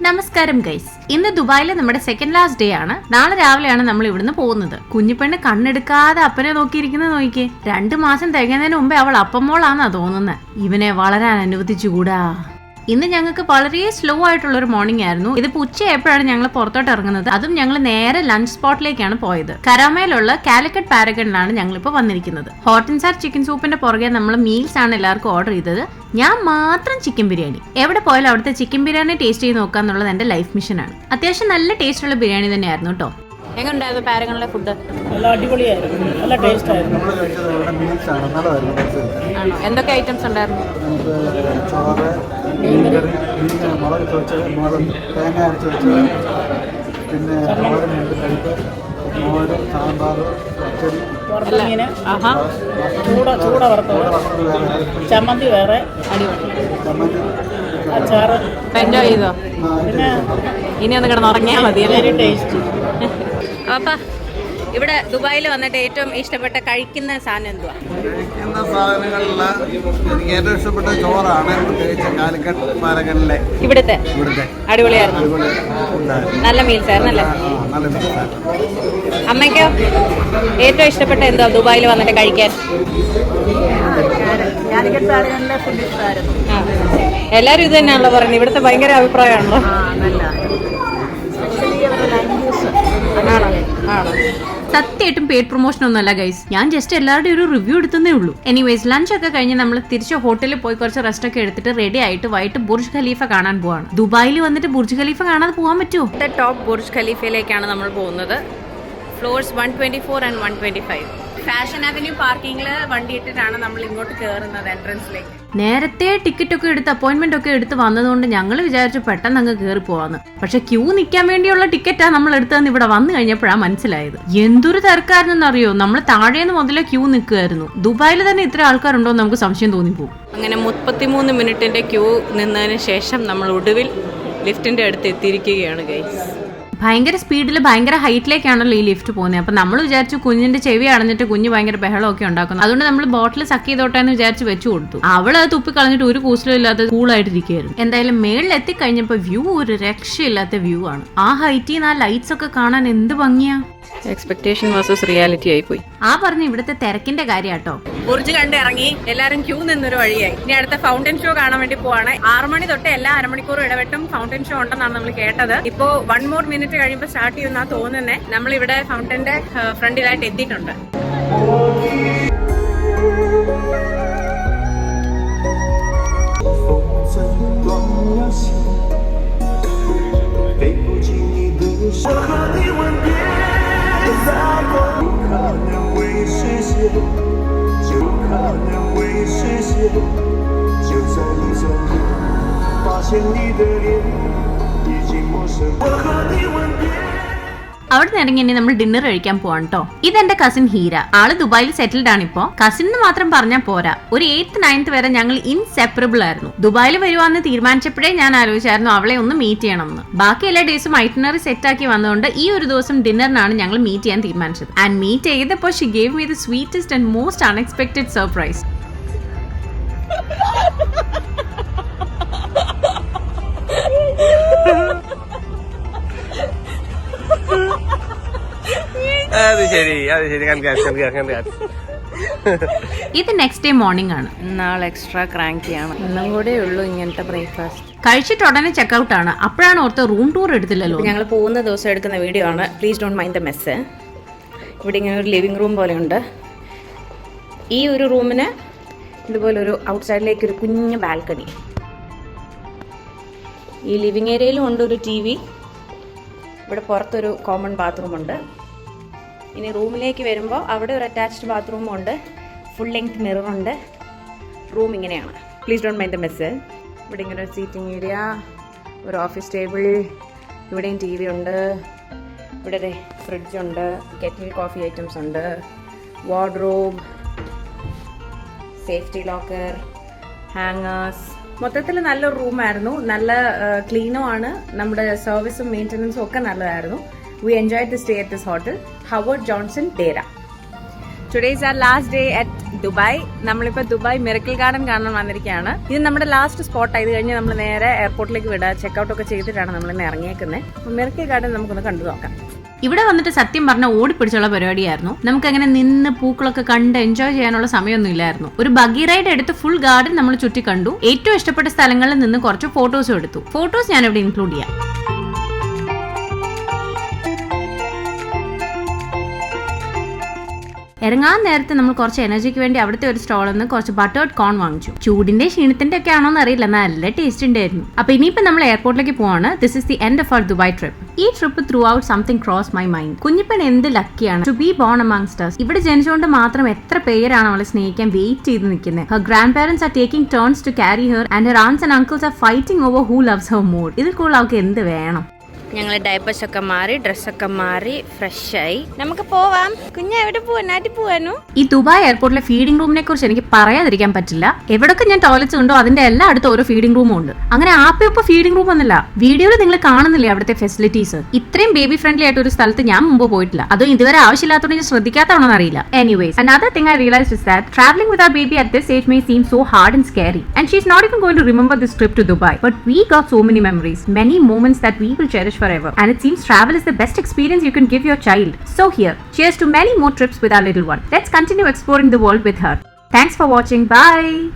നമസ്കാരം ഗൈസ്, ഇന്ന് ദുബായിലെ നമ്മുടെ സെക്കൻഡ് ലാസ്റ്റ് ഡേ ആണ്. നാളെ രാവിലെയാണ് നമ്മൾ ഇവിടുന്ന് പോകുന്നത്. കുഞ്ഞിപ്പെണ്ണ് കണ്ണെടുക്കാതെ അപ്പനെ നോക്കിയിരിക്കുന്നത് നോക്കിയേ. 2 മാസം തികയുന്നതിന് മുമ്പേ അവൾ അപ്പമോളാന്നാ തോന്നുന്നത്. ഇവനെ വളരാൻ അനുവദിച്ചുകൂടാ. ഇന്ന് ഞങ്ങൾക്ക് വളരെ സ്ലോ ആയിട്ടുള്ള ഒരു മോർണിംഗ് ആയിരുന്നു. ഇതിപ്പോ ഉച്ചയായപ്പോഴാണ് ഞങ്ങൾ പുറത്തോട്ട് ഇറങ്ങുന്നത്. അതും ഞങ്ങൾ നേരെ ലഞ്ച് സ്പോട്ടിലേക്കാണ് പോയത്. കരാമയിലുള്ള കാലിക്കറ്റ് പാരഗണിലാണ് ഞങ്ങളിപ്പോ വന്നിരിക്കുന്നത്. ഹോട്ട് ആൻഡ് സാർ ചിക്കൻ സൂപ്പിന്റെ പുറകെ നമ്മൾ മീൽസ് ആണ് എല്ലാവർക്കും ഓർഡർ ചെയ്തത്. ഞാൻ മാത്രം ചിക്കൻ ബിരിയാണി. എവിടെ പോയാലും അവിടുത്തെ ചിക്കൻ ബിരിയാണി ടേസ്റ്റ് ചെയ്ത് നോക്കുക എന്നുള്ളത് എന്റെ ലൈഫ് മിഷനാണ്. അത്യാവശ്യം നല്ല ടേസ്റ്റ് ഉള്ള ബിരിയാണി തന്നെയായിരുന്നു കേട്ടോ. എങ്ങനെയുണ്ടായിരുന്നു പാരഗണിലെ ഫുഡ്? നല്ല അടിപൊളിയായിരുന്നു, നല്ല ടേസ്റ്റ് ആയിരുന്നു. ആണോ? എന്തൊക്കെ ഐറ്റംസ് ഉണ്ടായിരുന്നു? ചോറ്, മീൻകറി, മുളക് ചോദിച്ചത്, തേങ്ങ അരച്ച് വെച്ചത്, പിന്നെ കഴിപ്പ്, മോര്, സാമ്പാർ, പച്ചടി, ചൂട വറുത്തത്, ചമ്മന്തി വേറെ, ചമ്മന്തി, അച്ചാറ്. എൻജോയ് ചെയ്തോ? പിന്നെ ഇനി ഒന്ന് കിടന്നുറങ്ങിയാൽ മതി. Very taste. അപ്പാ, ഇവിടെ ദുബായിൽ വന്നിട്ട് ഏറ്റവും ഇഷ്ടപ്പെട്ട കഴിക്കുന്ന സാധനം എന്തുവാ? കഴിക്കുന്ന സാധനങ്ങളിൽ എനിക്ക് ഏറ്റവും ഇഷ്ടപ്പെട്ട ചോറാണ്. പ്രത്യേകിച്ച് കാലിക്കറ്റ് പാരഗണിലെ ഇവിടുത്തെ അടിപൊളിയായിരുന്നു. നല്ല മീൽസ് ആയിരുന്നല്ലേ? നല്ല മീൽസാണ്. അമ്മയ്ക്കോ ഏറ്റവും ഇഷ്ടപ്പെട്ട എന്തുവാ ദുബായിൽ വന്നിട്ട് കഴിക്കാൻ? കാലിക്കറ്റ് പാരഗണിലെ ഫുഡ് ഇഷ്ടമായിരുന്നു. എല്ലാരും ഇത് തന്നെയാണല്ലോ പറയുന്നത്. ഇവിടുത്തെ ഭയങ്കര അഭിപ്രായമാണല്ലോ. സത്യമായിട്ടും പെയ്ഡ് പ്രൊമോഷൻ ഒന്നുമല്ല ഗൈസ്. ഞാൻ ജസ്റ്റ് എല്ലാവരുടെയും ഒരു റിവ്യൂ എടുത്തതേ ഉള്ളൂ. എനിവേസ് ലഞ്ച് ഒക്കെ കഴിഞ്ഞ് നമ്മൾ തിരിച്ച് ഹോട്ടലിൽ പോയി കുറച്ച് റെസ്റ്റ് ഒക്കെ എടുത്തിട്ട് റെഡി ആയിട്ട് വൈകിട്ട് ബുർജ് ഖലീഫ കാണാൻ പോവാണ്. ദുബായിൽ വന്നിട്ട് ബുർജ് ഖലീഫ കാണാതെ പോകാൻ പറ്റുമോ? ടോപ്പ് ബുർജ് ഖലീഫയിലേക്കാണ് നമ്മൾ പോകുന്നത്. Floors 124 and 125. ഫാഷൻ അവന്യൂ പാർക്കിംഗിൽ വണ്ടി ഇട്ടിട്ടാണ് നമ്മൾ ഇങ്ങോട്ട് കയറുന്നത് എൻട്രൻസിലേക്ക്. നേരത്തെ ടിക്കറ്റ് ഒക്കെ എടുത്ത് അപ്പോയിന്റ്മെന്റ് ഒക്കെ എടുത്ത് വന്നതുകൊണ്ട് ഞങ്ങൾ വിചാരിച്ചു പെട്ടെന്ന് അങ്ങ് കയറി പോവാന്ന്. പക്ഷെ ക്യൂ നിൽക്കാൻ വേണ്ടിയുള്ള ടിക്കറ്റാ നമ്മൾ എടുത്തതെന്ന് ഇവിടെ വന്നു കഴിഞ്ഞപ്പോഴാണ് മനസ്സിലായത്. എന്തൊരു തിരക്കായിരുന്നറിയോ. നമ്മൾ താഴേന്ന് മുതലേ ക്യൂ നിൽക്കുമായിരുന്നു. ദുബായിൽ തന്നെ ഇത്ര ആൾക്കാരുണ്ടോ എന്ന് നമുക്ക് സംശയം തോന്നിപ്പോകും. അങ്ങനെ 33 മിനിറ്റിന്റെ ക്യൂ നിന്നതിന് ശേഷം നമ്മൾ ഒടുവിൽ ലിഫ്റ്റിന്റെ അടുത്ത് എത്തിയിരിക്കുകയാണ് ഗൈസ്. ഭയങ്കര സ്പീഡിൽ ഭയങ്കര ഹൈറ്റിലേക്കാണല്ലോ ഈ ലിഫ്റ്റ് പോകുന്നത്. അപ്പൊ നമ്മൾ വിചാരിച്ചു കുഞ്ഞിന്റെ ചെവി അടഞ്ഞിട്ട് കുഞ്ഞ് ഭയങ്കര ബഹളമൊക്കെ ഉണ്ടാക്കുന്നു. അതുകൊണ്ട് നമ്മൾ ബോട്ടിൽ സക്ക് ചെയ്തോട്ടെ എന്ന് വിചാരിച്ച് വെച്ചു കൊടുത്തു. അവള് അത് തുപ്പി കളഞ്ഞിട്ട് ഒരു കൂസലും ഇല്ലാതെ കൂളായിട്ടിരിക്കുകയായിരുന്നു. എന്തായാലും മേളിൽ എത്തിക്കഴിഞ്ഞപ്പോ വ്യൂ ഒരു രക്ഷയില്ലാത്ത വ്യൂ ആണ്. ആ ഹൈറ്റിൽ നിന്ന് ആ ലൈറ്റ്സ് ഒക്കെ കാണാൻ എന്ത് ഭംഗിയാ. എക്സ്പെക്ടേഷൻ വേഴ്സസ് റിയാലിറ്റി ആയി പോയി. ആ പറഞ്ഞ ഇവിടുത്തെ തിരക്കിന്റെ കാര്യാട്ടോ. ബുർജ് കണ്ട് ഇറങ്ങി എല്ലാരും ക്യൂ നിന്നൊരു വഴിയായി. ഇനി അടുത്ത ഫൗണ്ടൻ ഷോ കാണാൻ വേണ്ടി പോവാണ്. 6 മണി തൊട്ട് എല്ലാ അരമണിക്കൂറും ഇടവിട്ടും ഫൗണ്ടൻ ഷോ ഉണ്ടെന്നാണ് നമ്മൾ കേട്ടത്. ഇപ്പോ 1 more minute കഴിയുമ്പോൾ സ്റ്റാർട്ട് ചെയ്യുന്ന തോന്നുന്നേ. നമ്മൾ ഇവിടെ ഫൗണ്ടന്റെ ഫ്രണ്ടിലായിട്ട് എത്തിയിട്ടുണ്ട്. അവിടെ നിന്ന് ഇറങ്ങി നമ്മൾ ഡിന്നർ കഴിക്കാൻ പോവാണ് കേട്ടോ. ഇതെന്റെ കസിൻ ഹീര. ആള് ദുബായിൽ സെറ്റിൽഡ് ആണ് ഇപ്പോ. കസിൻ എന്ന് മാത്രം പറഞ്ഞാൽ പോരാ, ഒരു 8th 9th വരെ ഞങ്ങൾ ഇൻസെപ്പറബിൾ ആയിരുന്നു. ദുബായിൽ വരുവാന്ന് തീരുമാനിച്ചപ്പോഴേ ഞാൻ ആലോചിച്ചായിരുന്നു അവളെ ഒന്ന് മീറ്റ് ചെയ്യണം എന്ന്. ബാക്കി എല്ലാ ഡേയ്സും ഐറ്റിനറി സെറ്റ് ആക്കി വന്നതുകൊണ്ട് ഈ ഒരു ദിവസം ഡിന്നറിനാണ് ഞങ്ങൾ മീറ്റ് ചെയ്യാൻ തീരുമാനിച്ചത്. ആൻഡ് മീറ്റ് ചെയ്തപ്പോൾ Xi gave me the sweetest and most unexpected surprise. ഇത് നെക്സ്റ്റ് ഡേ മോർണിംഗ് ആണ്. നാളെ എക്സ്ട്രാ ക്രാങ്കിയാണ്. ഇന്നും കൂടെ ഉള്ളൂ ഇങ്ങനത്തെ ബ്രേക്ക്ഫാസ്റ്റ്. കഴിച്ചിട്ട് ഉടനെ ചെക്കൗട്ട് ആണ്. അപ്പോഴാണ് ഓർത്ത് റൂം ടൂർ എടുത്തില്ലല്ലോ. ഞങ്ങൾ പോകുന്ന ദിവസം എടുക്കുന്ന വീഡിയോ ആണ്. Please don't mind the mess. ഇവിടെ ഇങ്ങനെ ഒരു ലിവിംഗ് റൂം പോലെ ഉണ്ട്. ഈ ഒരു റൂമിന് ഇതുപോലെ ഒരു ഔട്ട്സൈഡിലേക്ക് ഒരു കുഞ്ഞു ബാൽക്കണി. ഈ ലിവിങ് ഏരിയയിലും ഉണ്ട് ഒരു TV. ഇവിടെ പുറത്തൊരു കോമൺ ബാത്റൂം ഉണ്ട്. ഇനി റൂമിലേക്ക് വരുമ്പോൾ അവിടെ ഒരു അറ്റാച്ച്ഡ് ബാത്റൂമും ഉണ്ട്. ഫുൾ ലെങ്ത് മിററുണ്ട്. റൂം ഇങ്ങനെയാണ്. Please don't mind the mess. ഇവിടെ ഇങ്ങനെ ഒരു സീറ്റിംഗ് ഏരിയ, ഒരു ഓഫീസ് ടേബിൾ, ഇവിടെയും TV ഉണ്ട്. ഇവിടെ ഫ്രിഡ്ജുണ്ട്, കെറ്റിൽ കോഫി ഐറ്റംസ് ഉണ്ട്, വാർഡ്രോബ്, സേഫ്റ്റി ലോക്കർ, ഹാങ്ങേഴ്സ്. മൊത്തത്തിൽ നല്ലൊരു റൂമായിരുന്നു. നല്ല ക്ലീനും ആണ്. നമ്മുടെ സർവീസും മെയിൻ്റനൻസും ഒക്കെ നല്ലതായിരുന്നു. We enjoyed the stay at this hotel, Howard Johnson Dera. Today is our last day at Dubai. നമ്മളിപ്പോ ദുബായ് മിറക്കിൾ ഗാർഡൻ കാണാൻ വന്നിരിക്കുകയാണ്. ഇത് നമ്മുടെ ലാസ്റ്റ് സ്പോട്ടാണ്. ഇത് കഴിഞ്ഞ് നമ്മൾ നേരെ എയർപോർട്ടിലേക്ക് വിടുക. ചെക്കൗട്ട് ഒക്കെ ചെയ്തിട്ടാണ് നമ്മൾ ഇന്ന് ഇറങ്ങിയേക്കുന്നത്. മിറക്കിൾ ഗാർഡൻ നമുക്കൊന്ന് കണ്ടു നോക്കാം. ഇവിടെ വന്നിട്ട് സത്യം പറഞ്ഞ ഓടിപ്പിടിച്ചുള്ള പരിപാടിയായിരുന്നു. നമുക്ക് അങ്ങനെ നിന്ന് പൂക്കളൊക്കെ കണ്ട് എൻജോയ് ചെയ്യാനുള്ള സമയമൊന്നും ഇല്ലായിരുന്നു. ഒരു ബഗി റൈഡ് എടുത്ത് ഫുൾ ഗാർഡൻ നമ്മൾ ചുറ്റി കണ്ടു. ഏറ്റവും ഇഷ്ടപ്പെട്ട സ്ഥലങ്ങളിൽ നിന്ന് കുറച്ച് ഫോട്ടോസും എടുത്തു. ഫോട്ടോസ് ഞാൻ ഇവിടെ ഇൻക്ലൂഡ് ചെയ്യാം. ഇറങ്ങാൻ നേരത്തെ നമ്മൾ കുറച്ച് എനർജിക്ക് വേണ്ടി അവിടുത്തെ ഒരു സ്റ്റോളിൽ നിന്ന് കുറച്ച് ബട്ടേർഡ് കോൺ വാങ്ങിച്ചു. ചൂടിന്റെ ക്ഷീണത്തിന്റെ ഒക്കെ ആണോന്ന് അറിയില്ല, നല്ല ടേസ്റ്റ് ഉണ്ടായിരുന്നു. അപ്പൊ ഇനിയിപ്പോ നമ്മൾ എയർപോർട്ടിലേക്ക് പോവാണ്. This is the end of our Dubai trip. ഈ trip throughout something cross my mind. Kunjippan എന്ത് ലക്കിയാണ് to be born amongst us. ഇവിടെ ജനിച്ചുകൊണ്ട് മാത്രം എത്ര പേരാണ് അവളെ സ്നേഹിക്കാൻ വെയിറ്റ് ചെയ്ത് നിൽക്കുന്നത്. Her grandparents are taking turns to carry her and her aunts and uncles are fighting over who loves her more. ഇതിൽ കൂടുതൽ അവൾക്ക് എന്ത് വേണം? ഞങ്ങൾ ഡയപ്പേഴ്സ് ഒക്കെ മാറി, ഡ്രസ്സൊക്കെ മാറി, ഫ്രഷ് ആയി നമുക്ക് പോവാം. കുഞ്ഞ് എവിടെ പോവാനായിട്ട് പോവാനു? ഈ ദുബായ് എയർപോർട്ടിലെ ഫീഡിംഗ് റൂമിനെ കുറിച്ച് എനിക്ക് പറയാതിരിക്കാൻ പറ്റില്ല. എവിടൊക്കെ ഞാൻ ടോയ്ലറ്റ്സ് ഉണ്ടോ അതിന്റെ എല്ലാ അടുത്തും ഓരോ ഫീഡിംഗ് റൂമും ഉണ്ട്. അങ്ങനെ ആപ്പിയൊപ്പം ഫീഡിംഗ് റൂം ഒന്നുമില്ല. വീഡിയോയിൽ നിങ്ങൾ കാണുന്നില്ലേ അവിടുത്തെ ഫെസിലിറ്റീസ്? ഇത്രയും ബേബി ഫ്രണ്ട്ലി ആയിട്ട് ഒരു സ്ഥലത്ത് ഞാൻ മുമ്പ് പോയിട്ടില്ല. അതും ഇതുവരെ ആവശ്യമില്ലാത്തതുകൊണ്ട് ഞാൻ ശ്രദ്ധിക്കാത്തതാണെന്ന് അറിയില്ല. Anyways, another thing I realized is that traveling with our baby at this age may seem so hard and scary, and she's not even going to remember this trip to Dubai, but we got so many memories, many moments that we will cherish forever. And it seems travel is the best experience you can give your child. So here, cheers to many more trips with our little one. Let's continue exploring the world with her. Thanks for watching. Bye.